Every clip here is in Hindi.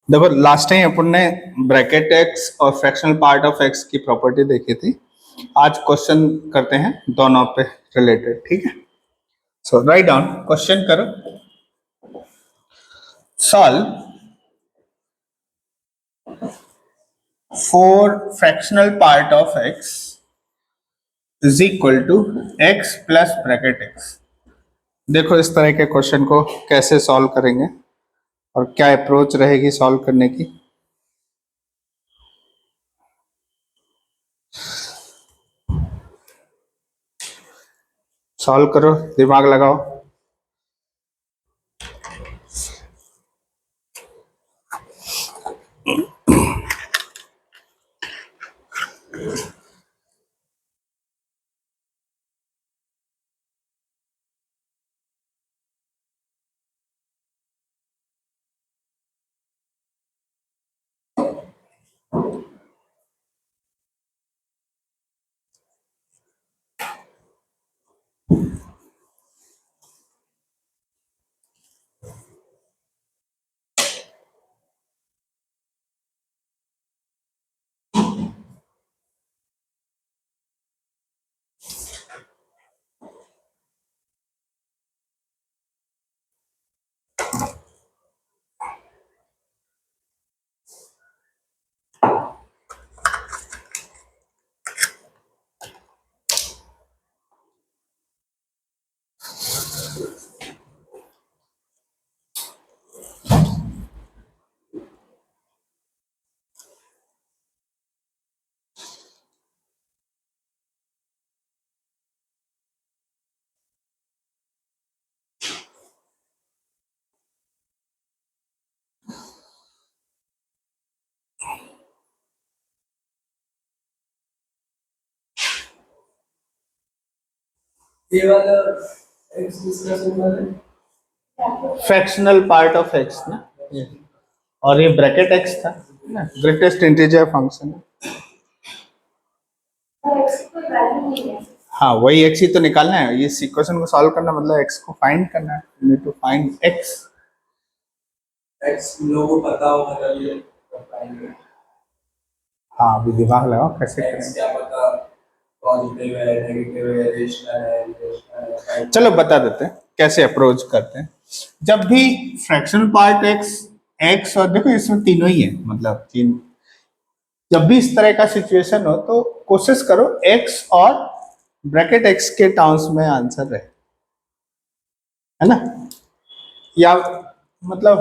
देखो लास्ट टाइम अपन ने ब्रैकेट एक्स और फ्रैक्शनल पार्ट ऑफ एक्स की प्रॉपर्टी देखी थी। आज क्वेश्चन करते हैं दोनों पे रिलेटेड, ठीक है। सो राइट डाउन क्वेश्चन करो। Solve four fractional part of x is equal to x plus bracket x. देखो इस तरह के क्वेश्चन को कैसे सॉल्व करेंगे और क्या अप्रोच रहेगी सॉल्व करने की। सॉल्व करो, दिमाग लगाओ। ये वाला एक्स डिस्कशन वाला फ्रैक्शनल पार्ट ऑफ एक्स ना, ये। और ये ब्रैकेट एक्स था ना, ग्रेटेस्ट इंटीजर फंक्शन है। हाँ वही एक्स ही तो निकालना है। ये इक्वेशन को सॉल्व करना मतलब एक्स को फाइंड करना है। You need to find x. एक्स लोगों को पता होगा तब ये कर पाएंगे। हाँ अभी दिमाग लगाओ कैसे एक्स करेंगे। क्या पता पॉजिटिव है, नेगेटिव है, रेशनल है, इरेशनल है। चलो बता देते हैं कैसे अप्रोच करते हैं। जब भी फ्रैक्शनल पार्ट एक्स एक्स और देखो इसमें तीनों ही है, मतलब तीन। जब भी इस तरह का सिचुएशन हो तो कोशिश करो एक्स और ब्रैकेट एक्स के टर्म्स में आंसर रहे, है ना। या मतलब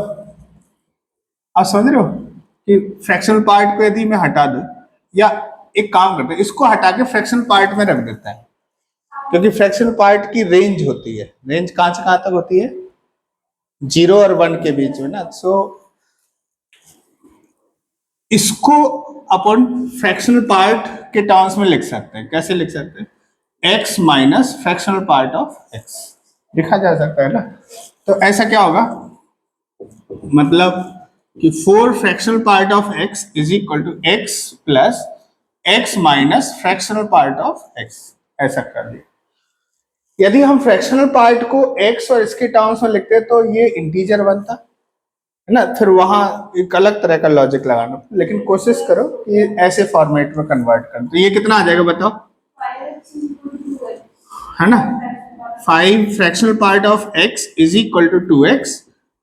आप समझ रहे हो कि फ्रैक्शनल पार्ट को यदि मैं हटा दूं, या एक काम करते हैं इसको हटा के फ्रैक्शनल पार्ट में रख देता है, क्योंकि फ्रैक्शनल पार्ट की रेंज होती है। रेंज कहां से कहां तक होती है? 0 और 1 के बीच में ना। सो इसको अपन फ्रैक्शनल पार्ट के टर्म्स में लिख सकते हैं। कैसे लिख सकते हैं? X minus fractional part of x लिखा जा सकता है ना। तो ऐसा क्या होगा, मतलब कि four fractional part of x is equal to x plus x minus fractional part of x, ऐसा कर दिया। यदि हम फ्रैक्शनल पार्ट को एक्स और इसके टर्म्स में लिखते तो ये इंटीजर बनता है ना, फिर वहां एक अलग तरह का लॉजिक लगाना। लेकिन कोशिश करो कि ऐसे फॉर्मेट में कन्वर्ट कर। तो ये कितना आ जाएगा बताओ, है ना। 5 fractional part of x is equal to 2x,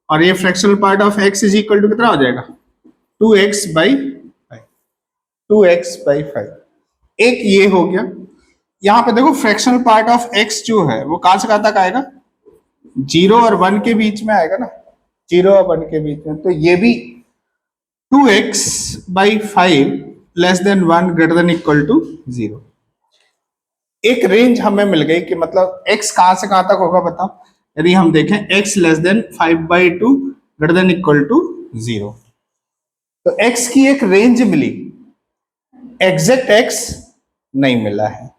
और ये fractional part of x is equal to कितना हो जाएगा? 2x/5। 2x/5 एक ये हो गया। यहाँ पे देखो फ्रैक्शनल पार्ट ऑफ एक्स जो है वो कहां से कहां तक आएगा? 0 और 1 के बीच में आएगा ना। 0 और 1 के बीच में, तो ये भी 2x/5 less than 1 greater than equal to 0। एक रेंज हमें मिल गई कि मतलब x कहां से कहां तक होगा बताओ। यदि हम देखें x less than 5/2 greater than equal to 0, तो x की एक रेंज मिली, एग्जैक्ट x नहीं मिला है।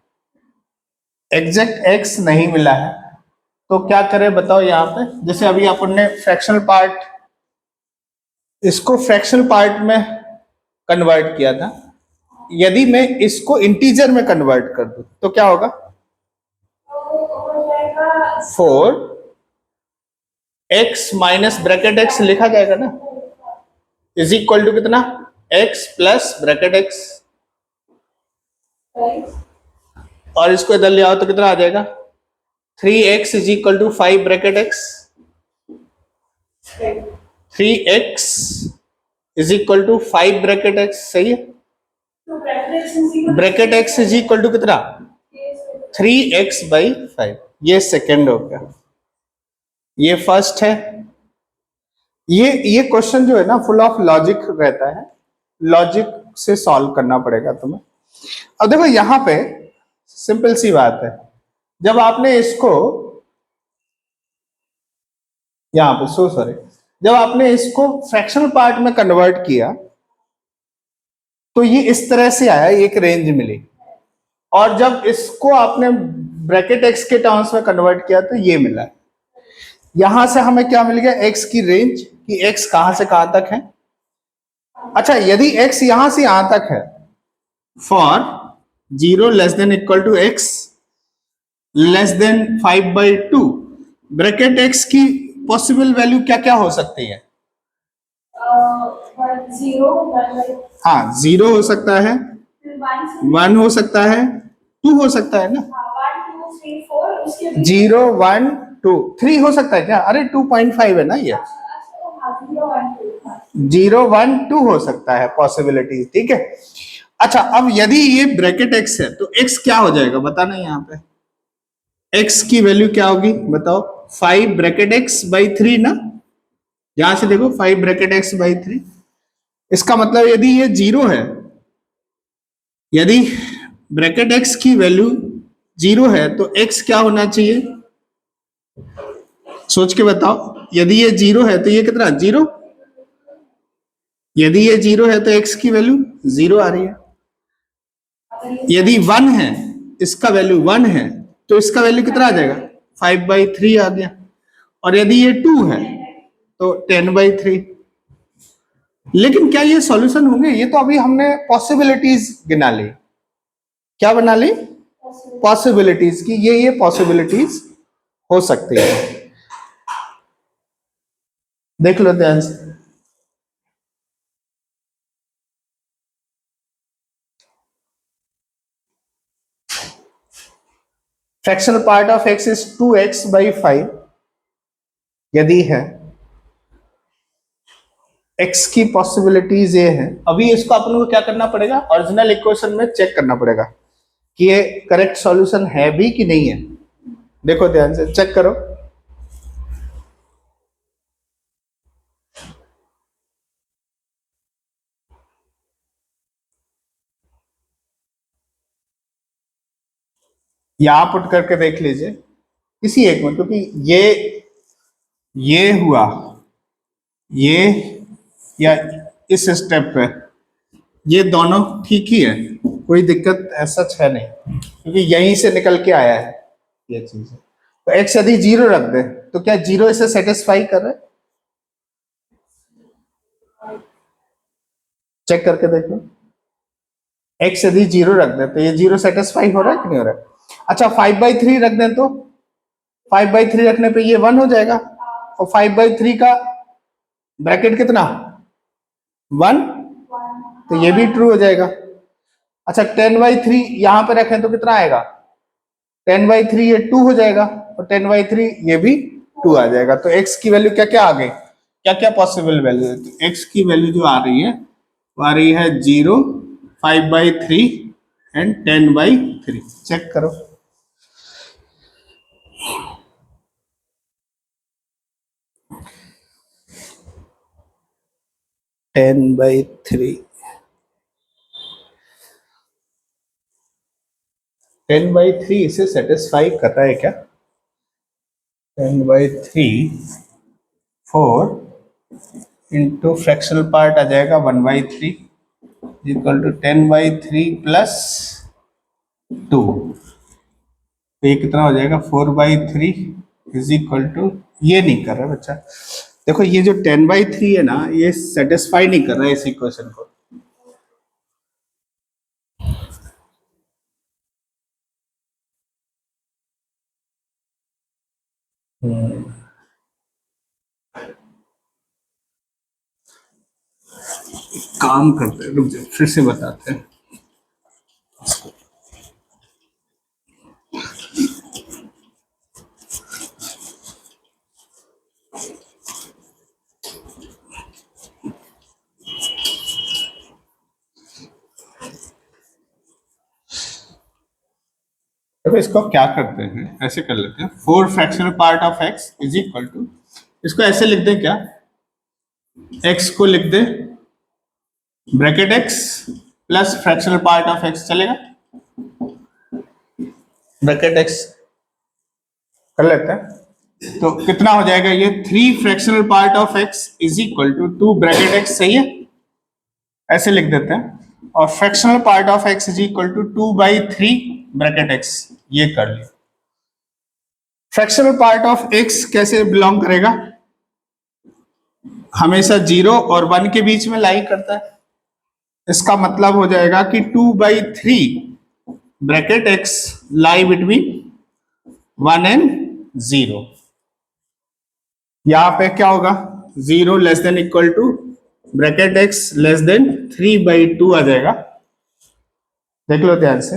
एग्जैक्ट x नहीं मिला है तो क्या करें बताओ। यहाँ पे जैसे अभी अपन ने फ्रैक्शनल पार्ट, इसको फ्रैक्शनल पार्ट में कन्वर्ट किया था। यदि मैं इसको इंटीजर में कन्वर्ट कर दूं तो क्या होगा? 4x माइनस ब्रैकेट x लिखा जाएगा ना। इज इक्वल टू कितना, x प्लस ब्रैकेट x, और इसको इधर ले आओ तो कितना आ जाएगा, 3x is equal to 5 bracket x, 3x is equal to 5 bracket x, सही है। Bracket x is equal to कितना, 3x बाई 5, ये सेकेंड हो गया, ये फर्स्ट है। ये क्वेश्चन जो है ना फुल ऑफ लॉजिक रहता है, लॉजिक से सॉल्व करना पड़ेगा तुम्हें। अब देखो यहां पे सिंपल सी बात है, जब आपने इसको यहां पे सॉरी, जब आपने इसको फ्रैक्शनल पार्ट में कन्वर्ट किया तो ये इस तरह से आया, एक रेंज मिली, और जब इसको आपने ब्रैकेट x के टर्म्स में कन्वर्ट किया तो ये मिला। यहां से हमें क्या मिल गया, x की रेंज, कि x कहां से कहां तक है। अच्छा, यदि x यहां से यहां तक है, for 0 less than equal to x less than 5/2, bracket x की पॉसिबल वैल्यू क्या क्या हो सकती है। हाँ, 0 हो सकता है, 1 हो सकता है, 2 हो सकता है ना, 0 1 2 3 हो सकता है क्या, अरे 2.5 है ना ये, 0 1 2 हो सकता है पॉसिबिलिटी, ठीक है। अच्छा, अब यदि ये ब्रैकेट x है तो x क्या हो जाएगा बताना, यहाँ पे x की वैल्यू क्या होगी बताओ, 5 ब्रैकेट x बाई 3 ना, यहां से देखो 5 ब्रैकेट x बाई 3, इसका मतलब यदि ये 0 है, यदि ब्रैकेट x की वैल्यू 0 है तो x क्या होना चाहिए, सोच के बताओ। यदि ये 0 है तो ये कितना, 0, यदि ये 0 है तो x की वैल्यू 0 आ रही है। यदि 1 है, इसका वैल्यू 1 है तो इसका वैल्यू कितना आ जाएगा, 5/3 आ गया। और यदि ये 2 है तो 10/3। लेकिन क्या ये सॉल्यूशन होंगे, ये तो अभी हमने पॉसिबिलिटीज गिना ली, क्या बना ली, पॉसिबिलिटीज की, ये पॉसिबिलिटीज हो सकती है, देख लो ध्यान से। Fractional part of x is 2x/5, यदि है x की पॉसिबिलिटीज ये है। अभी इसको अपन को क्या करना पड़ेगा, ओरिजिनल इक्वेशन में चेक करना पड़ेगा कि ये करेक्ट सॉल्यूशन है भी कि नहीं है। देखो ध्यान से चेक करो, यहां पुट करके देख लीजिए किसी एक में, क्योंकि ये हुआ, ये या इस स्टेप पे ये दोनों ठीक ही है, कोई दिक्कत ऐसा है नहीं, क्योंकि यहीं से निकल के आया है ये चीज। तो x यदि 0 रख दे तो क्या 0 इसे सेटिस्फाई कर रहा है, चेक करके देखो। x यदि 0 रख दे तो ये 0 सेटिस्फाई हो रहा है कि नहीं हो रहा है। अच्छा, 5/3 रख दें तो 5/3 रखने पे ये 1 हो जाएगा, और 5/3 का ब्रैकेट कितना, 1, तो ये भी ट्रू हो जाएगा। अच्छा, 10/3 यहां पे रखें तो कितना आएगा, 10/3 ये 2 हो जाएगा, और 10/3 ये भी 2 आ जाएगा। तो x की वैल्यू क्या क्या आ गई, क्या क्या पॉसिबल वैल्यू है, तो x की वैल्यू जो आ रही है वो आ रही है 0, 5/3 एंड 10/3, चेक करो। टेन बाई थ्री 10/3 इसे सेटिस्फाई कर रहा है क्या, 10/3 4 इंटू फ्रैक्शनल पार्ट आ जाएगा 1/3 इक्वल टू 10/3 प्लस 2, तो ये कितना हो जाएगा, 4/3 इज इक्वल टू, ये नहीं कर रहा बच्चा, देखो ये जो 10/3 है ना, ये सेटिस्फाई नहीं कर रहा है इस इक्वेशन को। काम करते हैं, रुक जाओ फिर से बताते हैं। देखो इसको क्या करते हैं, ऐसे कर लेते हैं, 4 fractional part of x is equal to, इसको ऐसे लिख दें क्या, x को लिख दें bracket x plus fractional part of x, चलेगा? ब्रैकेट x कर लेते हैं, तो कितना हो जाएगा ये, 3 fractional part of x is equal to 2 bracket x, सही है? ऐसे लिख देते हैं, और fractional part of x is equal to 2/3 bracket x, ये कर लिया। फ्रैक्शनल पार्ट ऑफ x कैसे बिलोंग करेगा, हमेशा 0 और 1 के बीच में लाई करता है, इसका मतलब हो जाएगा कि 2/3 bracket x lie between 1 and 0। यहां पे क्या होगा, 0 less than equal to bracket x less then 3/2 आ जाएगा। देख लो ध्यान से,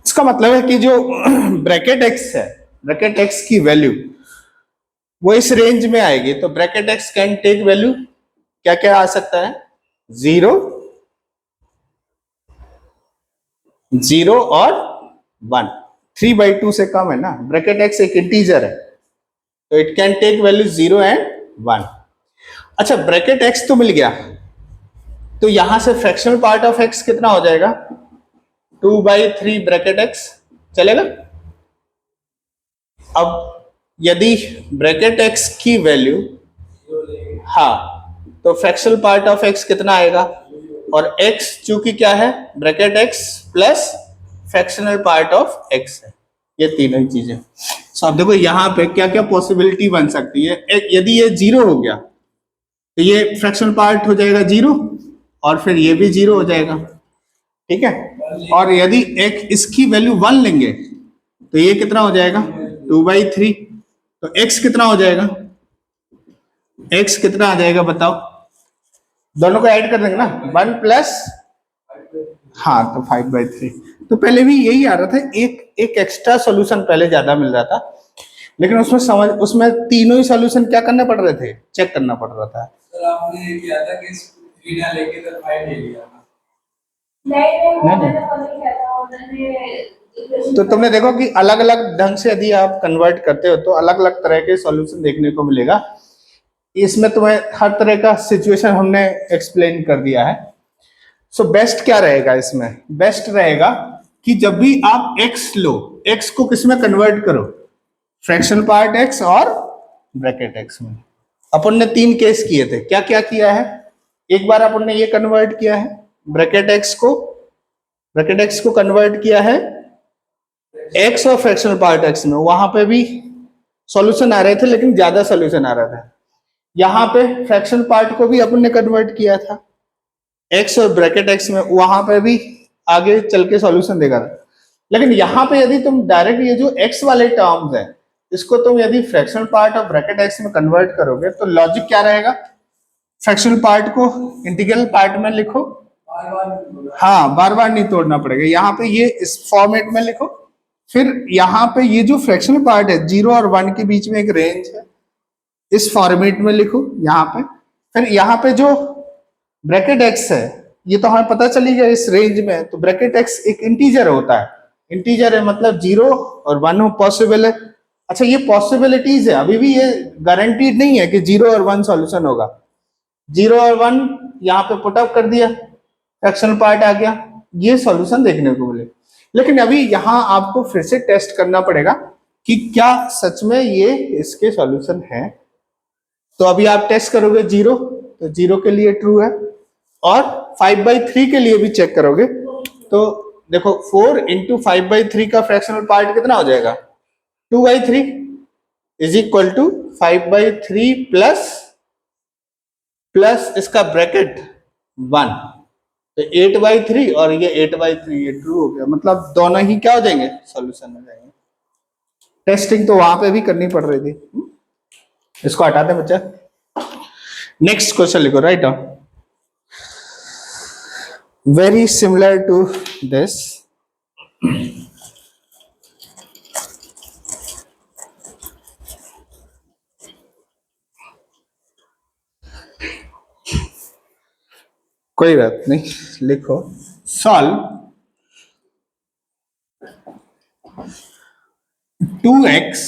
इसका मतलब है कि जो ब्रैकेट x है, ब्रैकेट x की वैल्यू वो इस रेंज में आएगी, तो bracket x can take value क्या क्या आ सकता है, 0, 0 और 1, 3/2 से कम है ना, ब्रैकेट x एक इंटीजर है, तो it can take value 0 and 1। अच्छा, ब्रैकेट x तो मिल गया, तो यहां से फ्रैक्शनल पार्ट ऑफ x कितना हो जाएगा, 2/3 ब्रैकेट x, चलेगा? अब यदि ब्रैकेट x की वैल्यू, हाँ, तो फ्रैक्शनल पार्ट ऑफ x कितना आएगा, और x चूंकि क्या है, bracket x plus fractional part of x है, ये तीनों ही चीजें। सो अब देखो यहाँ पे क्या क्या पॉसिबिलिटी बन सकती है, एक यदि ये 0 हो गया तो ये फ्रैक्शनल पार्ट हो जाएगा 0, और फिर ये भी 0 हो जाएगा, ठीक है? और यदि एक इसकी वैल्यू 1 लेंगे तो ये कितना हो जाएगा, 2/3, तो x कितना हो जाएगा, x कितना आ जाएगा बताओ, दोनों को ऐड कर देंगे ना, 1 प्लस, हाँ, तो 5/3। तो पहले भी यही आ रहा था, एक एक्स्ट्रा सॉल्यूशन पहले ज्यादा मिल रहा था, लेकिन उसमें तीनों ही सॉल्यूशन क्या करने पड़ रहे थे, चेक करना पड़ रहा था। सर आपने ये किया था कि 3 ना लेके तो 5 ले लिया था। तो तुमने देखो कि अलग अलग ढंग से यदि आप कन्वर्ट करते हो तो अलग अलग तरह के सॉल्यूशन देखने को मिलेगा। इसमें तुम्हें हर तरह का सिचुएशन हमने एक्सप्लेन कर दिया है। सो बेस्ट क्या रहेगा, इसमें बेस्ट रहेगा कि जब भी आप x लो, x को किस में कन्वर्ट करो, फ्रैक्शनल पार्ट x और ब्रैकेट x में। अपन ने 3 केस किए थे, क्या क्या किया है, एक बार अपन ने ये कन्वर्ट किया है ब्रैकेट x को कन्वर्ट किया है x और फ्रैक्शनल पार्ट x में, वहां पे भी सॉल्यूशन आ रहे थे लेकिन ज्यादा सॉल्यूशन आ रहा था। यहाँ पे फ्रैक्शनल पार्ट को भी अपन ने कन्वर्ट किया था x और ब्रैकेट x में, वहां पे भी आगे चल के सॉल्यूशन देगा। लेकिन यहाँ पे यदि तुम डायरेक्ट ये जो x वाले टर्म्स है, इसको तुम यदि फ्रैक्शनल पार्ट और ब्रैकेट x में कन्वर्ट करोगे तो लॉजिक क्या रहेगा, फ्रैक्शनल पार्ट को इंटीग्रल पार्ट में लिखो, हाँ, बार बार नहीं तोड़ना पड़ेगा, यहाँ पे ये इस फॉर्मेट में लिखो, फिर यहाँ पे ये जो फ्रैक्शनल पार्ट है 0 और 1 के बीच में एक रेंज है, इस फॉर्मेट में लिखो यहाँ पे, फिर यहाँ पे जो ब्रैकेट x है ये तो हमें पता चली गया इस रेंज में, तो ब्रैकेट x एक इंटीजर होता है, इंटीजर है मतलब 0 और 1 हो पॉसिबल है। अच्छा, ये पॉसिबिलिटीज है, अभी भी ये गारंटीड नहीं है कि 0 और 1 सॉल्यूशन होगा। 0 और 1 यहाँ पे पुट अप कर दिया, फ्रैक्शनल पार्ट आ गया, ये सॉल्यूशन देखने को मिले। लेकिन अभी यहाँ आपको फिर से टेस्ट करना पड़ेगा कि क्या सच में ये इसके सॉल्यूशन है। तो अभी आप टेस्ट करोगे 0, तो 0 के लिए ट्रू है, और 5/3 के लिए भी चेक करोगे तो देखो 4 इंटू 5/3 का फ्रैक्शनल पार्ट कितना हो जाएगा, 2/3 इज इक्वल टू 5/3 प्लस इसका ब्रैकेट 1, तो 8/3 और ये 8/3, ये ट्रू हो गया, मतलब दोनों ही क्या हो जाएंगे, सॉल्यूशन हो जाएंगे। टेस्टिंग तो वहां पे भी करनी पड़ रही थी। इसको हटा दे बच्चा। नेक्स्ट क्वेश्चन लिखो, right down. Very similar to this, कोई बात नहीं, लिखो। Solve 2x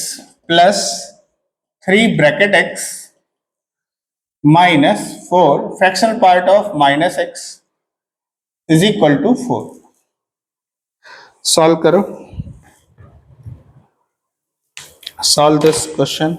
plus 3 bracket x minus 4 fractional part of minus x is equal to 4। Solve करो, solve this question.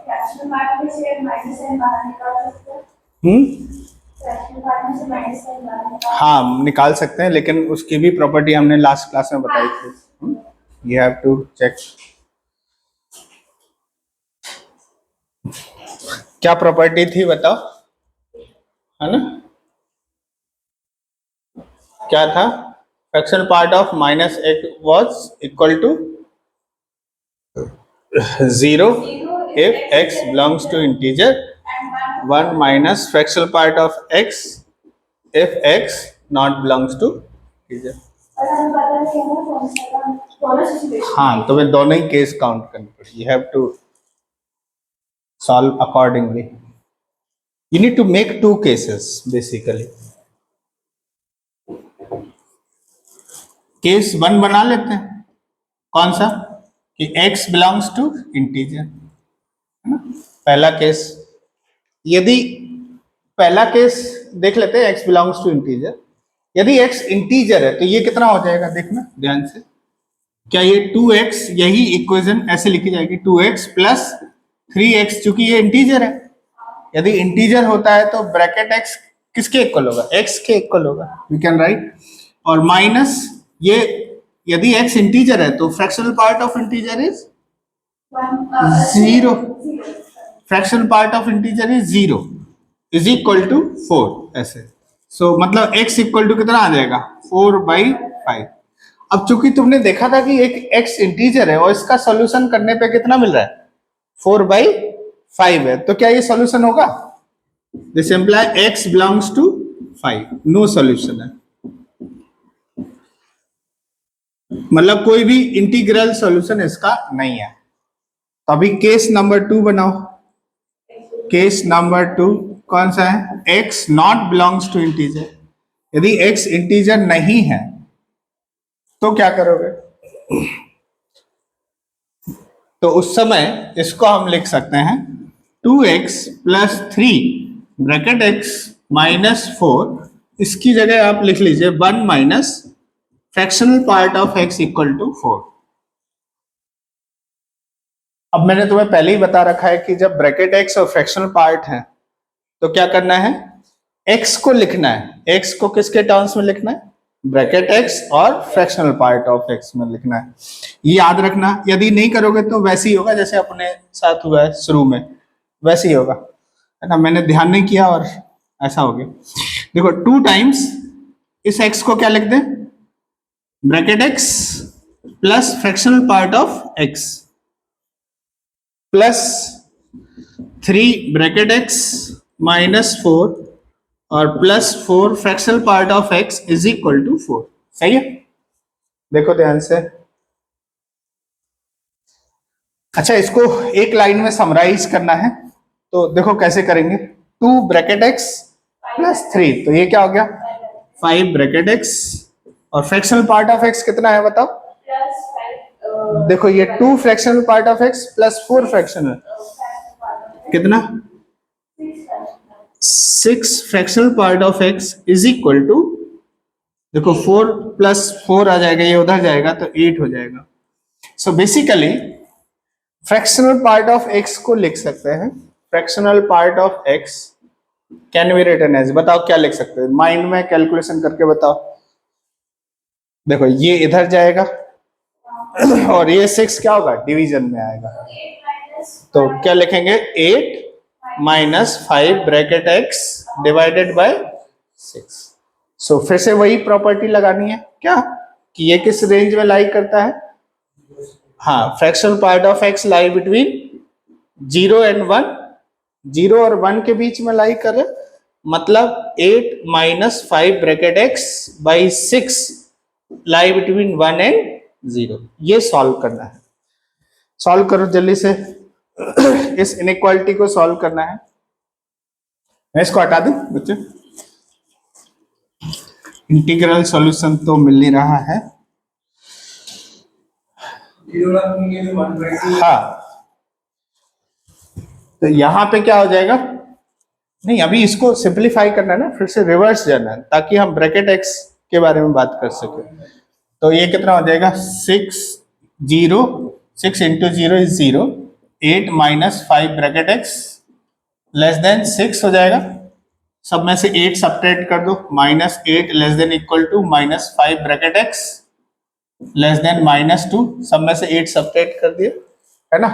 Fractional part में से माइनस साइन बाहर निकाल सकते हैं। फ्रैक्शनल पार्ट में से माइनस साइन बाहर निकाल, हाँ निकाल सकते हैं, लेकिन उसकी भी प्रॉपर्टी हमने लास्ट क्लास में बताई थी। You have to check. क्या प्रॉपर्टी थी बताओ, है ना? क्या था? Fractional part of minus x was equal to 0 if x belongs to integer, 1 minus fractional part of x if x not belongs to integer। और हम पता नहीं है ना कौन सा दोनों सिचुएशन। हाँ, तो मैं दोनों ही केस काउंट करनी पड़ी। You have to solve accordingly. You need to make 2 cases basically. Case 1 बना लेते हैं, कौन सा? कि x belongs to integer, है ना? पहला केस, यदि पहला केस देख लेते हैं, x belongs to integer। यदि x इंटीजर है तो ये कितना हो जाएगा, देखना ध्यान से। क्या ये 2x, यही इक्वेशन ऐसे लिखी जाएगी 2x प्लस 3x, चूंकि ये इंटीजर है। यदि इंटीजर होता है तो ब्रैकेट x किसके इक्वल होगा? x के इक्वल होगा, वी कैन राइट। और माइनस ये, यदि x इंटीजर है तो fractional part of integer is 0, fractional part of integer is 0 is equal to 4 ऐसे। सो मतलब x इक्वल टू कितना आ जाएगा? 4/5। अब चूंकि तुमने देखा था कि एक x इंटीजर है और इसका सॉल्यूशन करने पे कितना मिल रहा है? 4/5 है, तो क्या ये सॉल्यूशन होगा? This imply x belongs to 5, no solution है, मतलब कोई भी इंटीग्रल सॉल्यूशन इसका नहीं है। तो अभी केस नंबर 2 बनाओ। केस नंबर 2 कौन सा है? x not belongs to integer. यदि x इंटीजर नहीं है तो क्या करोगे? तो उस समय इसको हम लिख सकते हैं 2x plus 3 bracket x minus 4, इसकी जगह आप लिख लीजिए 1 minus fractional part of x equal to 4। अब मैंने तुम्हें पहले ही बता रखा है कि जब ब्रैकेट x और फ्रैक्शनल पार्ट है तो क्या करना है? x को लिखना है। x को किसके टर्म्स में लिखना है? ब्रैकेट x और फ्रैक्शनल पार्ट ऑफ x में लिखना है। ये याद रखना, यदि नहीं करोगे तो वैसे ही होगा जैसे अपने साथ हुआ है शुरू में, वैसे ही होगा, है ना? मैंने ध्यान नहीं किया और ऐसा हो गया। देखो 2 टाइम्स इस x को क्या लिख दें? Bracket x plus fractional part of x plus 3 bracket x minus 4 और plus 4 fractional part of x is equal to 4। सही है? देखो ध्यान से, अच्छा, इसको एक लाइन में समराइज करना है तो देखो कैसे करेंगे। 2 ब्रैकेट x प्लस 3, तो ये क्या हो गया 5 ब्रैकेट x, और फ्रैक्शनल पार्ट ऑफ x कितना है बताओ। प्लस 5 देखो ये 2 fractional part of x plus 4 fractional कितना 6 fractional part of x is equal to, देखो 4 प्लस 4 आ जाएगा, ये उधर जाएगा तो 8 हो जाएगा। So basically fractional part of x को लिख सकते हैं, fractional part of x can be written as, बताओ क्या लिख सकते हैं, माइंड में कैलकुलेशन करके बताओ। देखो ये इधर जाएगा और ये 6 क्या होगा डिवीजन में आएगा, तो क्या लिखेंगे 8 minus 5 bracket x divided by 6। सो फिर से वही प्रॉपर्टी लगानी है क्या कि ये किस रेंज में लाई करता है। हाँ, fractional part of x lie between 0 and 1, 0 और 1 के बीच में लाई करे, मतलब 8 minus 5 bracket x by 6 lie between 1 and 0। ये सॉल्व करना है, सॉल्व करो जल्दी से। इस इनइक्वालिटी को सॉल्व करना है। मैं इसको हटा दूं बच्चे, इंटीग्रल सॉल्यूशन तो मिल नहीं रहा है। हाँ, तो यहां पे क्या हो जाएगा, नहीं अभी इसको सिंप्लीफाई करना है ना, फिर से रिवर्स जाना है ताकि हम ब्रैकेट x के बारे में बात कर सके। तो ये कितना हो जाएगा 6 into 0 is 0, 8 minus 5 bracket x less then 6 हो जाएगा, सब में से 8 सब्ट्रैक्ट कर दो, minus 8 less than equal to minus 5 bracket x less than -2, सब में से 8 सब्ट्रैक्ट कर दिया, है ना।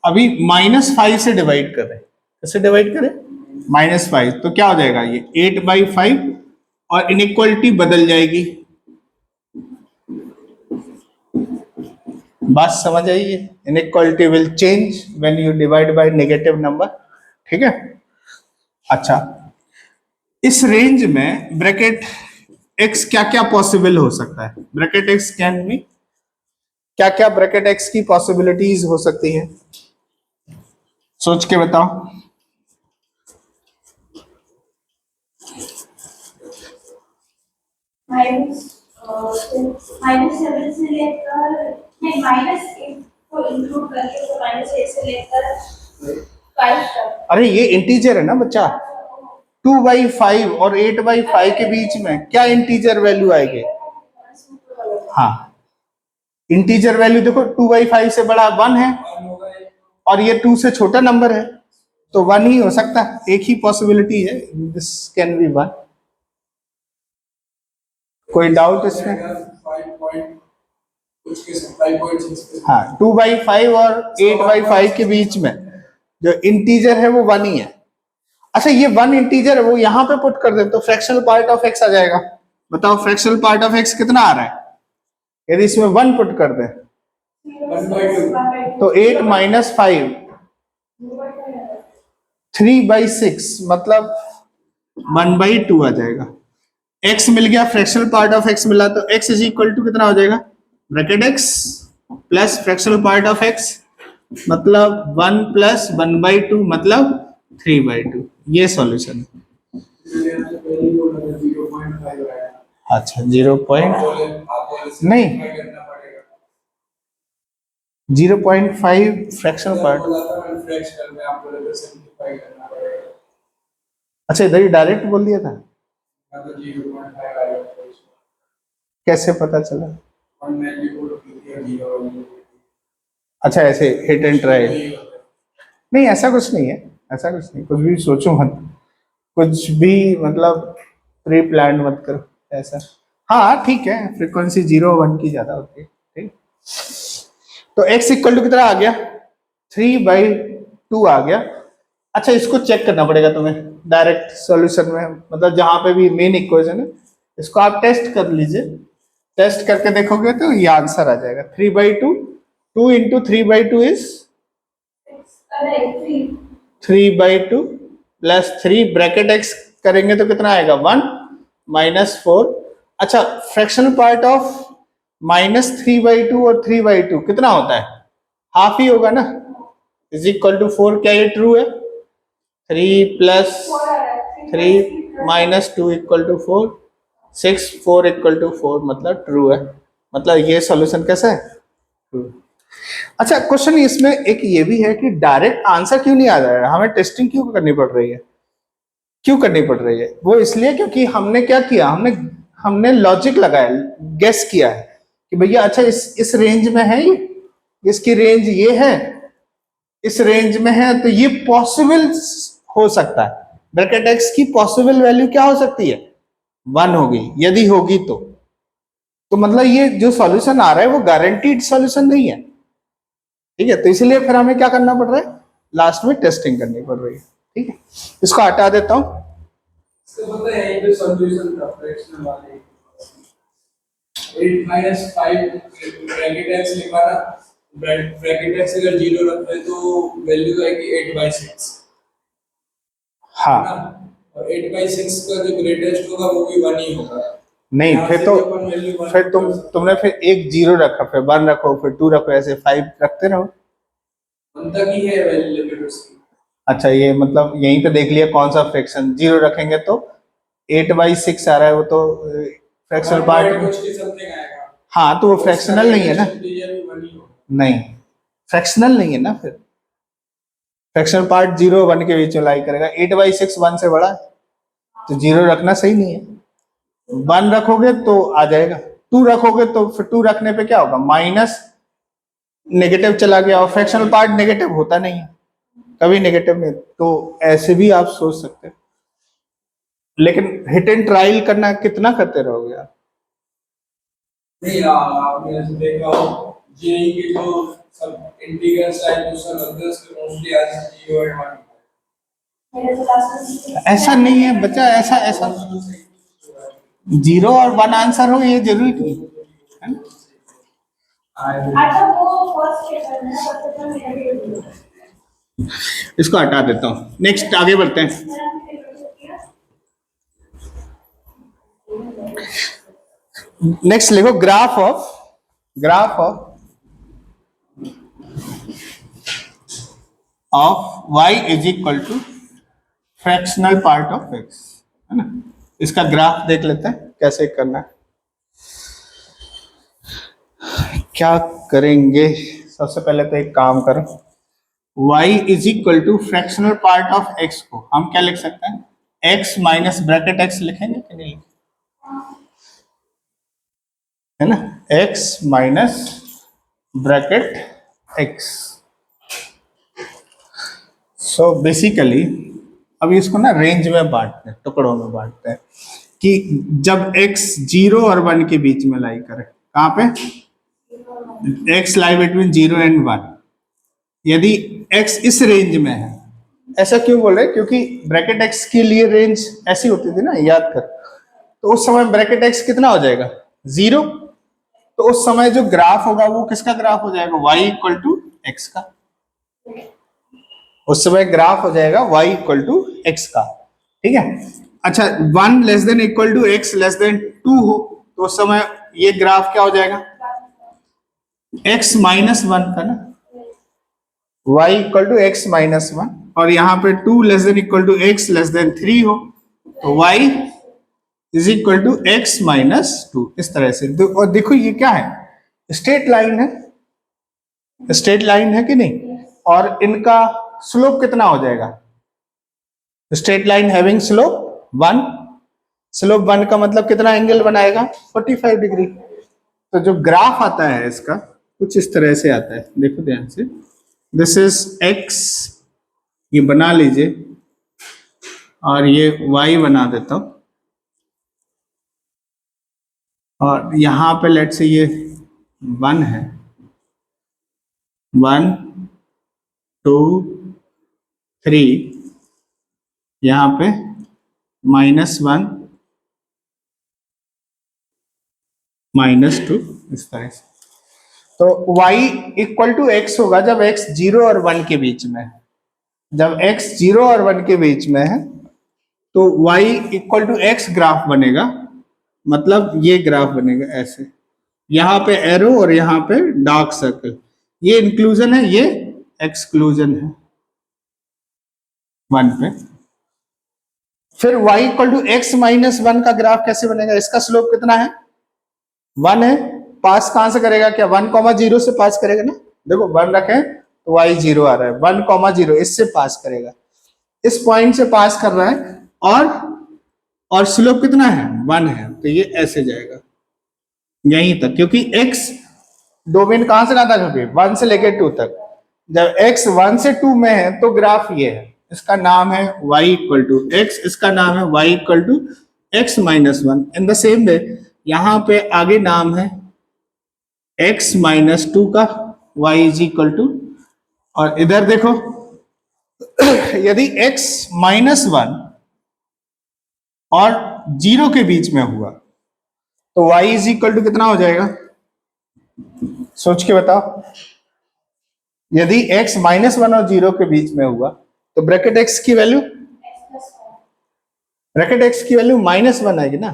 अभी -5 से डिवाइड कर रहे हैं, कैसे डिवाइड करें -5, तो क्या हो जाएगा ये 8/5 और इनइक्वालिटी बदल जाएगी। बात समझ आई है, inequality will change when you divide by negative number, ठीक है। अच्छा, इस रेंज में ब्रैकेट x क्या क्या पॉसिबल हो सकता है, ब्रैकेट x कैन बी, क्या क्या ब्रैकेट x की पॉसिबिलिटीज हो सकती है, सोच के बताओ। -7 से लेकर, नहीं -8 को इंक्लूड करके, तो -8 से लेकर 5 तक। अरे ये इंटीजर है ना बच्चा, 2/5 और 8/5 के बीच में क्या इंटीजर वैल्यू आएगी। हाँ, इंटीजर वैल्यू देखो 2/5 से बड़ा 1 है और ये 2 से छोटा नंबर है, तो 1 ही हो सकता है, एक ही पॉसिबिलिटी है, दिस कैन बी 1। कोई डाउट इसमें। हाँ, 2/5 और 8/5 के बीच में जो इंटीजर है वो 1 ही है। अच्छा, ये 1 इंटीजर है, वो यहां पे पुट कर दे तो फ्रैक्शनल पार्ट ऑफ x आ जाएगा। बताओ फ्रैक्शनल पार्ट ऑफ x कितना आ रहा है, यदि इसमें 1 पुट कर दे तो 8 माइनस 5 3/6, मतलब 1/2 आ जाएगा। x मिल गया, फ्रैक्शनल पार्ट ऑफ x मिला, तो x इज इक्वल टू कितना हो जाएगा bracket x plus fractional part of x, मतलब 1 प्लस 1/2 मतलब 3/2। ये सॉल्यूशन है। अच्छा, 0 नहीं 0.5 फ्रैक्शनल पार्ट, अच्छा इधर ही डायरेक्ट बोल दिया था, कैसे पता चला। अच्छा, ऐसे हिट एंड ट्राई, नहीं ऐसा कुछ नहीं है, ऐसा कुछ नहीं, कुछ भी सोचो मत, कुछ भी मतलब प्री प्लान मत करो ऐसा। हाँ ठीक है, फ्रीक्वेंसी 0-1 की ज्यादा होती है, ठीक। तो x इक्वल टू कितना आ गया 3/2 आ गया। अच्छा, इसको चेक करना पड़ेगा तुम्हें डायरेक्ट सॉल्यूशन में, मतलब जहां पे भी मेन इक्वेशन है इसको आप टेस्ट कर लीजिए, टेस्ट करके देखोगे तो ये आंसर आ जाएगा 3/2, 2 into 3/2 is 3/2 plus 3 bracket x करेंगे तो कितना आएगा 1 -4। अच्छा, फ्रैक्शनल पार्ट ऑफ -3/2 और 3/2 कितना होता है हाफ ही होगा ना, इज इक्वल टू 4, क्या ये ट्रू है? 3 plus 3 minus 2 equal to 4, 6 4 equal to 4 मतलब ट्रू है, मतलब ये सॉल्यूशन कैसा है? ट्रू। अच्छा, क्वेश्चन इसमें एक ये भी है कि डायरेक्ट आंसर क्यों नहीं आ रहा है, हमें टेस्टिंग क्यों करनी पड़ रही है? क्यों करनी पड़ रही है? वो इसलिए क्योंकि हमने क्या किया, हमने लॉजिक लगाया, गेस किया है कि भैया अच्छा इस रेंज में है, ये इसकी रेंज ये है, इस रेंज में है, तो ये पॉसिबल हो सकता है। ब्रैकेट एक्स की पॉसिबल वैल्यू क्या हो सकती है? 1 होगी, यदि होगी तो मतलब ये जो सॉल्यूशन आ रहा है वो गारंटीड सॉल्यूशन नहीं है, ठीक है? तो इसलिए फिर हमें क्या करना पड़ रहा है, लास्ट में टेस्टिंग करनी पड़ रही है, ठीक है? इसको हटा देता हूं। इसका पता है यहीं पे सॉल्यूशन था फ्रैक्शनल वाले 8 माइनस 5 ब्रैकेट x लिखा ना, ब्रैकेट x अगर 0 रखते हैं तो वैल्यू आएगी 8/6, हाँ है ना? और 8/6 का जो ग्रेटेस्ट होगा वो भी 1 ही होगा। नहीं, यहाँ फिर से तो भी अपन वैल्यू 1 फिर तुमने फिर एक 0 रखा, फिर 1 रखो, फिर 2 रखो, ऐसे 5 रखते रहो। 1 तक ही है वैल्यू लिमिट उसकी। अच्छा, ये मतलब यहीं पे देख लिया कौन सा फ्रैक्शन 0 रखेंगे तो 8/6 आ रहा है, वो तो फ्रैक्शनल पार्ट, समथिंग आएगा। हाँ तो वो फ्रैक्शनल नहीं है ना, इंटीजर भी 1 ही होगा। नहीं फ्रैक्शनल नहीं है ना, फिर फ्रैक्शनल पार्ट 0 1 के बीच में लाई करेगा, 8/6 1 से बड़ा है, तो 0 रखना सही नहीं है। 1 रखोगे तो आ जाएगा, 2 रखोगे तो फिर 2 रखने पे क्या होगा, माइनस नेगेटिव चला गया, और फ्रैक्शनल पार्ट नेगेटिव होता नहीं है, कभी नेगेटिव नहीं, तो ऐसे भी आप सोच सकते हैं। लेकिन हिट एंड ट्रायल करना कितना करते रहोगे आप? नहीं आपने ऐसे देखा हो जेई के जो सब इंटीग्रल्स टाइप क्वेश्चन होते हैं उसके मोस्टली आंसर 0 और 1 मेरे तो लास्ट में ऐसा नहीं है बच्चा, ऐसा 0 और 1 आंसर हो ये जरूरी नहीं है ना? अच्छा वो फर्स्ट पेपर में फर्स्ट पेपर में मेरा इसको हटा देता हूँ, नेक्स्ट आगे बढ़ते हैं। नेक्स्ट लिखो graph of y is equal to fractional part of x, है ना? इसका ग्राफ देख लेते हैं कैसे करना है। क्या करेंगे, सबसे पहले तो एक काम करो, y is equal to fractional part of x को हम क्या लिख सकते हैं, x माइनस ब्रैकेट x लिखेंगे कि नहीं, है ना? x minus bracket x। So basically अब इसको ना रेंज में बांटते हैं, टुकड़ों में बांटते हैं कि जब x 0 और 1 के बीच में लाई करे, कहाँ पे, x लाई बिटवीन 0 एंड 1, यदि x इस रेंज में है, ऐसा क्यों बोल रहे हैं, क्योंकि ब्रैकेट x के लिए रेंज ऐसी होती थी ना, याद कर, तो उस समय ब्रैकेट x कितना हो जाएगा, 0, तो उस समय जो ग्राफ होगा वो किसका ग्राफ हो जाएगा, y इक्वल टू x का, उस समय ग्राफ हो जाएगा y इक्वल टू x का, ठीक है? अच्छा 1 less than equal to x less than 2 हो तो उस समय ये ग्राफ क्या हो जाएगा, x माइनस 1 का ना, y equal to x minus 1, और यहाँ पे 2 less than equal to x less than 3 हो तो y is equal to x minus 2, इस तरह से। और देखो ये क्या है, स्ट्रेट लाइन है, स्ट्रेट लाइन है कि नहीं, और इनका स्लोप कितना हो जाएगा, straight line having slope 1, slope 1 का मतलब कितना एंगल बनाएगा, 45 डिग्री। तो जो ग्राफ आता है इसका कुछ इस तरह से आता है, देखो ध्यान से, दिस इज x, ये बना लीजिए, और ये y बना देता हूं, और यहां पे लेट से ये 1 है, 1 2 3, यहाँ पे -1 -2, इस तरह से। तो y इक्वल टू x होगा जब x 0 और 1 के बीच में है, जब x 0 और 1 के बीच में है तो y equal to x graph बनेगा, मतलब ये ग्राफ बनेगा ऐसे, यहाँ पे एरो और यहाँ पे डार्क सर्कल, ये इंक्लूजन है, ये एक्सक्लूजन है 1 पे। फिर y equal to x minus 1 का ग्राफ कैसे बनेगा? इसका स्लोप कितना है? 1 है। पास कहां से करेगा? क्या 1,0 से पास करेगा ना? देखो 1 रखे तो y 0 आ रहा है, 1,0 इससे पास करेगा, इस पॉइंट से पास कर रहा है, और स्लोप कितना है? 1 है, तो ये ऐसे जाएगा यहीं तक, क्योंकि x डोमेन कहां से कहां तक है? 1 से लेकर 2 तक। जब x 1 से 2 में है तो ग्राफ ये है, इसका नाम है y इक्वल टू एक्स, इसका नाम है y equal to x minus 1। In the same way यहां पे आगे नाम है x माइनस 2 का, y इज इक्वल टू, और इधर देखो यदि x माइनस 1 और 0 के बीच में हुआ तो y इज इक्वल टू कितना हो जाएगा? सोच के बताओ। यदि x माइनस 1 और 0 के बीच में हुआ तो ब्रैकेट x की वैल्यू, ब्रैकेट x की वैल्यू -1 आएगी ना?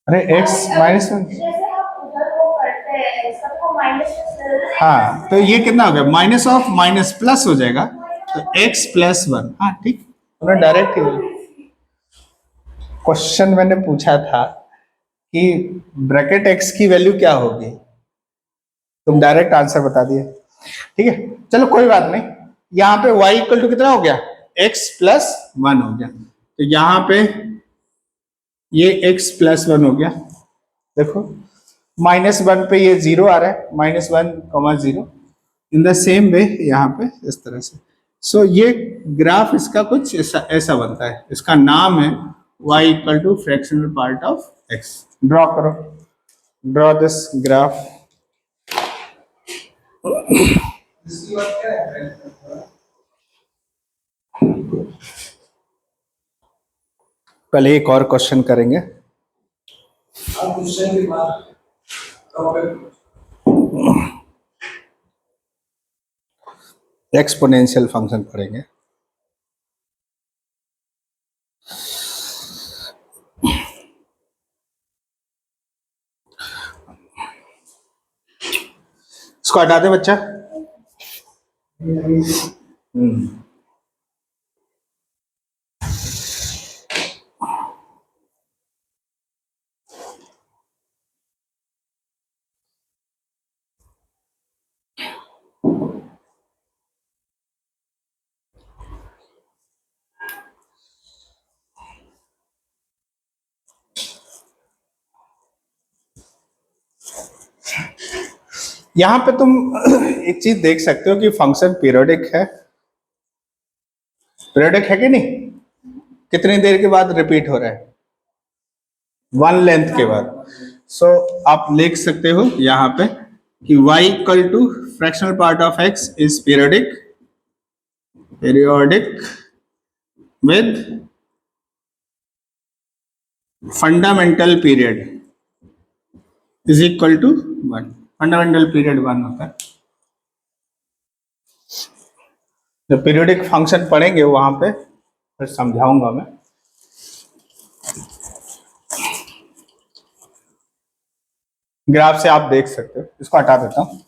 अरे x माइनस 1, जैसे आप उधर वो करते हैं सबको माइनस, हाँ, तो ये कितना हो गया? माइनस ऑफ माइनस प्लस हो जाएगा, तो x प्लस 1। हाँ ठीक, उन्होंने डायरेक्ट क्वेश्चन मैंने पूछा था कि ब्रैकेट x की वैल्यू क्या होगी, तुम डायरेक्ट आंसर बता दिए। ठीक है, चलो कोई बात नहीं। यहाँ पे y इक्वल टू कितना हो गया? x प्लस 1 हो गया, तो यहाँ पे ये x प्लस 1 हो गया। देखो -1 पे ये 0 आ रहा है, -1,0। इन द सेम वे यहाँ पे इस तरह से। सो ये ग्राफ इसका कुछ ऐसा बनता है, इसका नाम है y equal to fractional part of x। Draw करो, ड्रॉ दिस ग्राफ। इसकी बात क्या है? कल एक और क्वेश्चन करेंगे। आप क्वेश्चन के बाद टॉपिक एक्सपोनेंशियल फंक्शन पढ़ेंगे। इसको हटा दे बच्चा। यहां पे तुम एक चीज देख सकते हो कि फंक्शन पीरियोडिक है। पीरियोडिक है कि नहीं? कितनी देर के बाद रिपीट हो रहा है? 1 लेंथ के बाद। सो आप लिख सकते हो यहां पे कि y equal to fractional part of x is periodic, periodic with fundamental period is equal to 1। Fundamental period 1 होता है। जब पीरियोडिक फंक्शन पढ़ेंगे वहां पे फिर समझाऊंगा मैं। ग्राफ से आप देख सकते हो। इसको हटा देता हूं।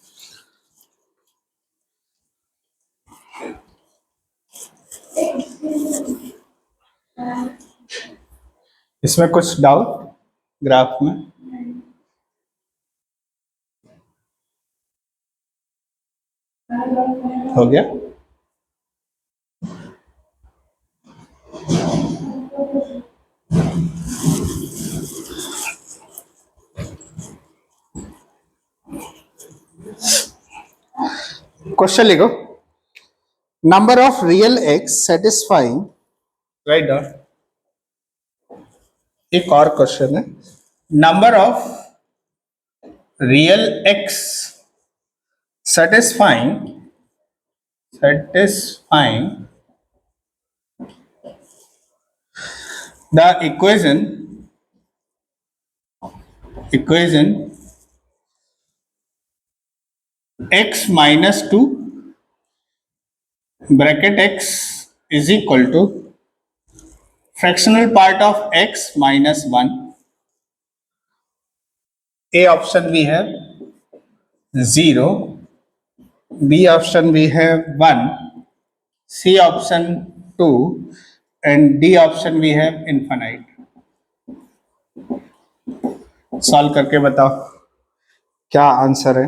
इसमें कुछ डाउट ग्राफ में? हो गया? क्वेश्चन लिखो, number of real x satisfying, write down. एक और क्वेश्चन है, number of real x satisfying the equation x minus 2 bracket x is equal to fractional part of x minus 1. A option we have 0, B option we have 1, C option 2 and D option we have infinite. सॉल्व करके बताओ क्या आंसर है.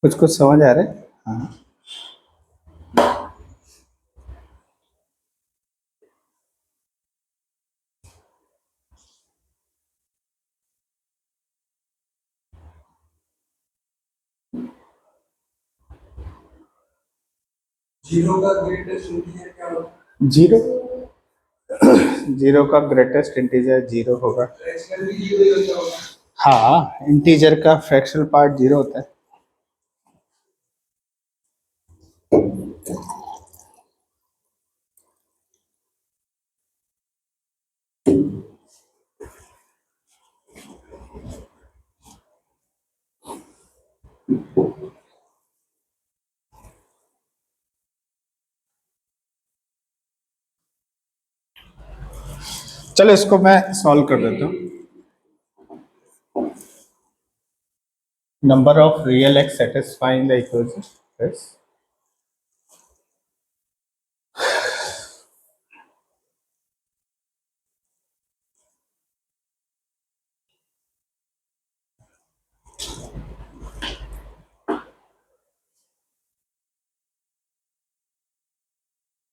कुछ कुछ समझ आ रहा है. हाँ. जीरो का ग्रेटेस्ट इंटीजर क्या होता है? जीरो. जीरो का ग्रेटेस्ट इंटीजर जीरो होगा. फ्रैक्शनल भी जीरो ही होता होगा. हाँ, इंटीजर का फ्रैक्शनल पार्ट जीरो होता है. चलो इसको मैं सॉल्व कर देता हूँ. Number of real x satisfying the equation. Yes.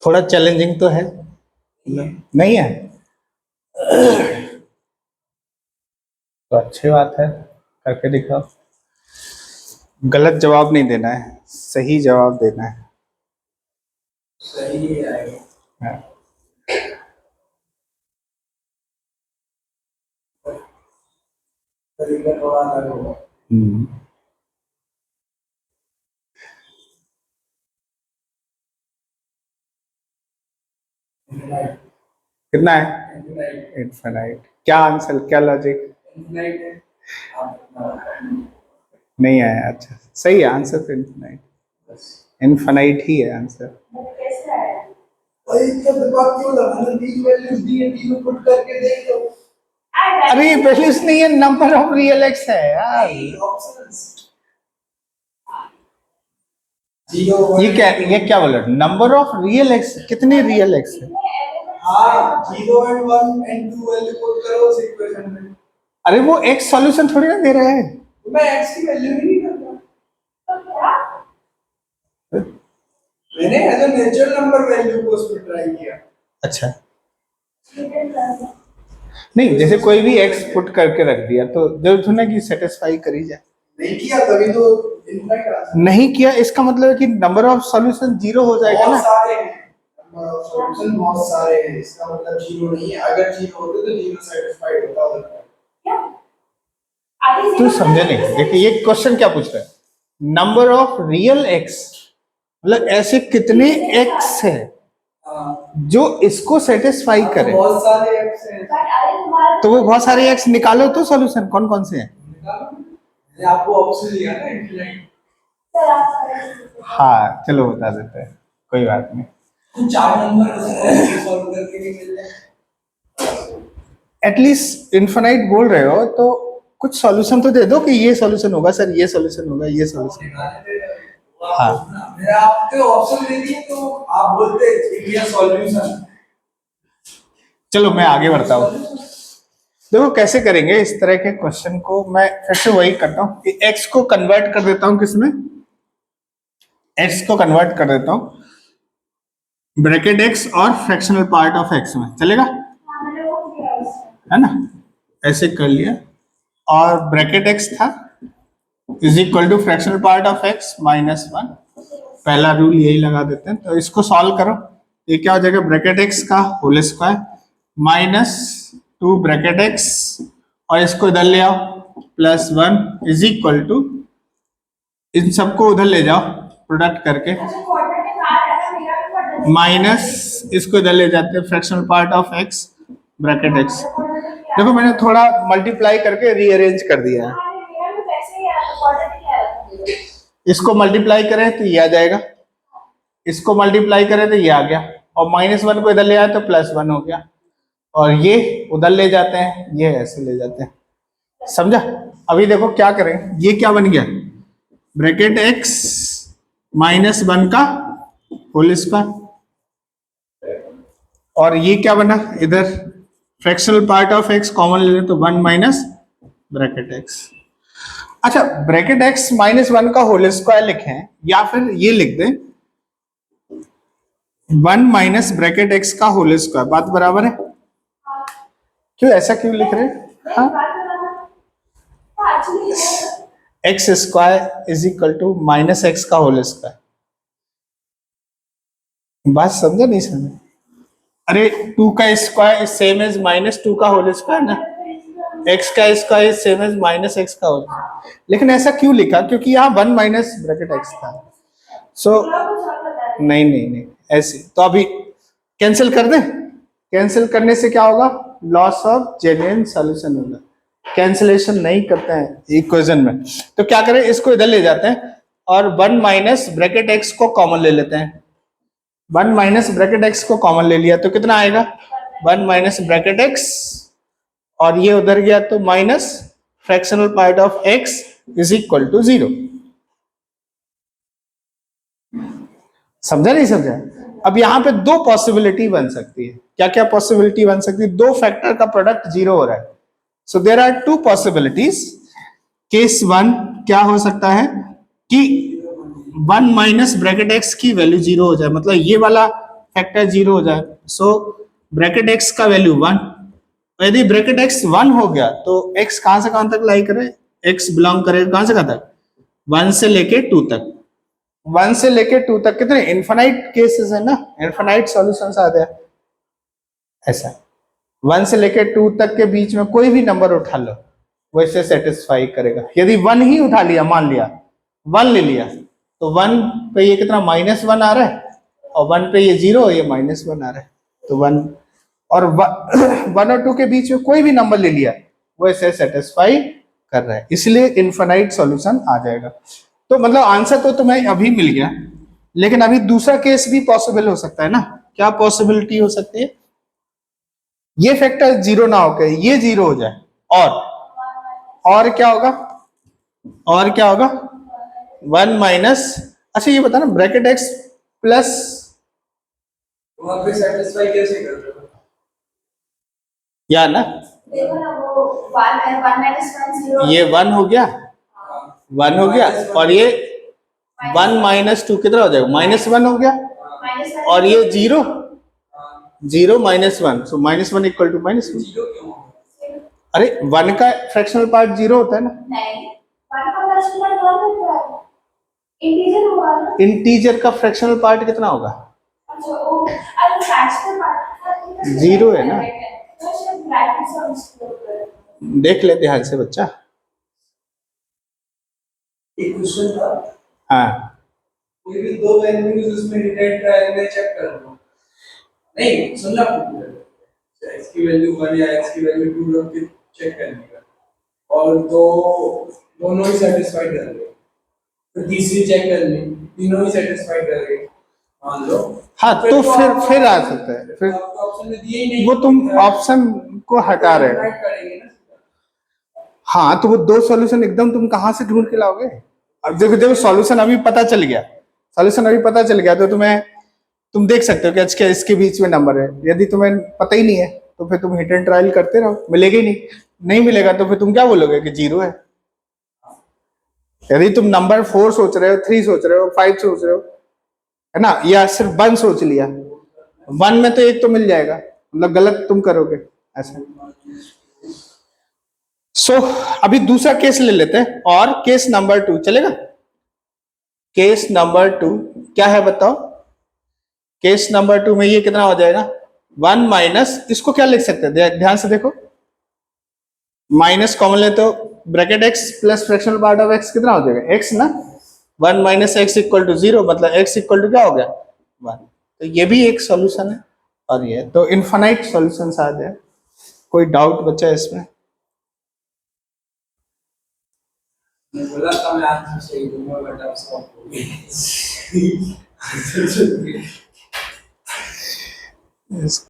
थोड़ा चैलेंजिंग तो है. नहीं है तो अच्छी बात है, करके दिखाओ. गलत जवाब नहीं देना है, सही जवाब देना है. सही ही आएगा. हाँ. तरीका थोड़ा अलग होगा. हम्म. इनफाइनाइट. कितना है? इनफाइनाइट. इनफाइनाइट. क्या आंसर, क्या लॉजिक? इनफाइनाइट है. आप नहीं आया. अच्छा, सही है आंसर तो इनफाइनाइट. बस. इनफाइनाइट ही है आंसर. कैसे आया? भाई इतना दिमाग क्यों लगाना? तीन वैल्यूज दी है, तीनों पुट करके देख लो. अरे वैल्यूज नहीं है, नंबर ऑफ रियल एक्स है यार. ऑप्शंस. जीरो. ये क्या बोला? Number of real x. कितने रियल एक्स है? हाँ, zero and one and two value put करो उस इक्वेशन में. अरे वो एक्स सॉल्यूशन थोड़ी ना दे रहा है. मैं एक्स की वैल्यू ही नहीं करता. मैंने as a natural number value को उसमें ट्राई किया. अच्छा. नहीं, जैसे कोई भी एक्स पुट करके रख दिया तो जरूरत है ना कि सेटिस्फाई करी जाए. नहीं किया तभी तो इनफाइनाइट आंसर. नहीं किया इसका मतलब है कि नंबर ऑफ सॉल्यूशन जीरो हो जाएगा बहुत ना. सारे हैं. सॉल्यूशन बहुत सारे हैं, इसका मतलब जीरो नहीं है. अगर जीरो होते तो जीरो सेटिस्फाइड होता होता. तू समझे नहीं. देखिए ये क्वेश्चन क्या पूछ रहा है. नंबर ऑफ रियल एक्स मतलब ऐसे कितने एक्स है जो इसको सेटिस्फाई करे. बहुत सारे एक्स हैं. तो वो बहुत सारे एक्स निकालो तो सॉल्यूशन कौन कौन से हैं. मैंने आपको ऑप्शन दिया ना, इनफाइनाइट. सर आप करें। हाँ चलो बता देते हैं, कोई बात नहीं। कुछ 4 नंबर सॉल्व करके नहीं मिल जाए। एटलीस्ट इनफाइनाइट बोल रहे हो तो कुछ सॉल्यूशन तो दे दो कि ये सॉल्यूशन होगा सर, ये सॉल्यूशन होगा, ये सॉल्यूशन होगा। हाँ मेरा आपको ऑप्शन दे दिए तो आप बोलते इंडिया सॉल्यूशन। चलो मैं आगे बढ़ता हूँ। देखो कैसे करेंगे इस तरह के क्वेश्चन को, मैं फिर से वही करता हूँ कि x को कन्वर्ट कर देता हूँ किसमें, x को कन्वर्ट कर देता हूँ ब्रैकेट x और फ्रैक्शनल पार्ट ऑफ x में, चलेगा? हाँ मैंने वो किया उसमें। है ना, ऐसे कर लिया। और ब्रैकेट x था is equal to fractional part of x -1, पहला रूल यही लगा देते हैं। तो इसको सॉल्व करो, ये क्या हो जाएगा, ब्रैकेट x का होल स्क्वायर -2 ब्रैकेट x, और इसको इधर ले आओ +1 इज इक्वल टू, इन सबको उधर ले जाओ प्रोडक्ट करके, अच्छा क्वार्टर के बाहर है ना, मेरा भी क्वार्टर माइनस इसको इधर ले जाते हैं fractional part of x bracket x। देखो मैंने थोड़ा मल्टीप्लाई करके रीअरेंज कर दिया है, मेरा भी वैसे ही है, क्वार्टर के क्या है। इसको मल्टीप्लाई करें तो ये आ जाएगा, इसको मल्टीप्लाई करें तो ये आ गया, और -1 को इधर ले आए तो +1 हो गया, और ये उधर ले जाते हैं, ये ऐसे ले जाते हैं, समझा? अभी देखो क्या करें, ये क्या बन गया, ब्रैकेट x -1 का होल स्क्वायर, और ये क्या बना, इधर fractional part of x common ले लें तो 1 माइनस ब्रैकेट x। अच्छा ब्रैकेट x -1 का होल स्क्वायर लिखें या फिर ये लिख दें 1 माइनस ब्रैकेट x का होल स्क्वायर, बात बराबर है? क्यों ऐसा क्यों लिख रहे हैं? हाँ, x square is equal to -x का होल स्क्वायर, बात समझा नहीं समझा? अरे 2 का स्क्वायर इज सेम एज -2 का होल स्क्वायर ना, x का square is same as -x का होल स्क्वायर, लेकिन ऐसा क्यों लिखा, क्योंकि यहाँ 1 माइनस ब्रैकेट x था। सो नहीं नहीं नहीं ऐसे, तो अभी कैंसिल कर दें, कैंसिल करने से क्या होगा, लॉस ऑफ जेन्युइन सॉल्यूशन होगा, कैंसिलेशन नहीं करते हैं इक्वेशन में। तो क्या करें, इसको इधर ले जाते हैं और 1 माइनस ब्रैकेट x को कॉमन ले लेते हैं, 1 माइनस ब्रैकेट x को कॉमन ले लिया तो कितना आएगा, 1 माइनस ब्रैकेट x, और ये उधर गया तो minus fractional part of x is equal to 0। समझा नहीं समझा? अब यहाँ पे दो पॉसिबिलिटी बन सकती है, क्या क्या पॉसिबिलिटी बन सकती है, दो फैक्टर का प्रोडक्ट 0 हो रहा है। So there are 2 possibilities. Case 1 क्या हो सकता है कि 1 माइनस ब्रैकेट x की वैल्यू 0 हो जाए, मतलब ये वाला फैक्टर 0 हो जाए। सो ब्रैकेट x का वैल्यू 1, यदि ब्रैकेट x 1 हो गया तो x कहां से कहां तक लाई करे, x बिलोंग करेगा कहां से कहां तक, 1 से लेके 2 तक, 1 से लेके 2 तक, कितने इनफाइनाइट केसेस है ना, इनफाइनाइट सॉल्यूशंस आते हैं ऐसा। 1 से लेके 2 तक के बीच में कोई भी नंबर उठा लो वैसे सेटिस्फाई करेगा। यदि 1 ही उठा लिया, मान लिया 1 ले लिया, तो 1 पे ये कितना -1 आ रहा है, और 1 पे ये 0, ये -1 आ रहा है, तो 1 और 1 और 2 के बीच में कोई भी नंबर ले लिया वो इसे सेटिस्फाई कर रहा है, इसलिए इनफाइनाइट सॉल्यूशन आ जाएगा। तो मतलब आंसर तो तुम्हें अभी मिल गया, लेकिन अभी दूसरा केस भी पॉसिबल हो सकता है ना। क्या पॉसिबिलिटी हो सकती है, ये फैक्टर 0 ना होकर ये 0 हो जाए, और क्या होगा, और क्या होगा 1 माइनस, अच्छा ये बता ना ब्रैकेट x प्लस, वहां पे सेटिस्फाई कैसे कर रहे हो या ना, देखो ना वो 1 -1 0, ये 1 हो गया, 1 हो गया, और ये 1 -2 कितना हो जाएगा, -1 हो गया, -1 और ये 0 0 -1, सो -1 इक्वल टू -1। 0 क्यों होगा? अरे 1 का फ्रैक्शनल पार्ट 0 होता है ना, नहीं 1 का फ्रैक्शनल पार्ट होता है, इंटीजर होगा ना। इंटीजर का फ्रैक्शनल पार्ट कितना होगा, अच्छा वो अरे फ्रैक्शनल पार्ट 0 है ना, तो शायद ब्रैकेट से एक्सप्लोर कर। देख ले ध्यान से बच्चा। एक क्वेश्चन था, हाँ कोई भी 2 वैल्यूज उसमें डिटेक्ट ट्रायंगल चेक कर लो, नहीं सुनना पूरा, x की वैल्यू 1 या x की वैल्यू 2 रख के चेक करने का, और दोनों ही सेटिस्फाइड कर रहे तो तीसरी चेक कर ली, तीनों ही सेटिस्फाई कर गए मान लो। हाँ तो फिर आ सकता है, फिर आपको ऑप्शन में दिए ही नहीं, वो तुम ऑप्शन को हटा रहे हो। Divide करेंगे ना सीधा। हाँ तो वो दो सॉल्यूशन एकदम तुम कहाँ से ढूंढ के लाओगे? अब देखो देखो सॉल्यूशन अभी पता चल गया, सॉल्यूशन अभी पता चल गया तो तुम देख सकते हो कि इसके इसके बीच में नंबर है। यदि तुम्हें पता ही नहीं है तो फिर तुम हिट एंड ट्रायल करते रहो, मिलेगा ही नहीं, नहीं मिलेगा तो फिर तुम क्या बोलोगे कि 0 है। यदि तुम नंबर 4 सोच रहे हो, 3 सोच रहे हो, 5 सोच रहे हो, है ना, या सिर्फ 1 सोच लिया, 1 में तो एक तो मिल जाएगा, मतलब गलत तुम करोगे ऐसा। सो अभी दूसरा केस ले लेते हैं, और केस नंबर 2 चलेगा। केस नंबर 2 क्या है बताओ? केस नंबर 2 में ये कितना हो जाएगा? 1 माइनस, इसको क्या लिख सकते हैं, ध्यान से देखो, माइनस कॉमन ले तो bracket x plus fractional part of x कितना हो जाएगा? x ना। 1 माइनस एक्स इक्वल टू 0, मतलब x इक्वल टू क्या हो गया? 1। तो ये भी एक सॉल्यूशन है, और ये तो इनफाइनाइट सॉल्यूशंस आ जाए। कोई डाउट बचा है इसमें? मैं बोला था मैं आंसर सही दूंगा बट आप स्टॉप हो गए।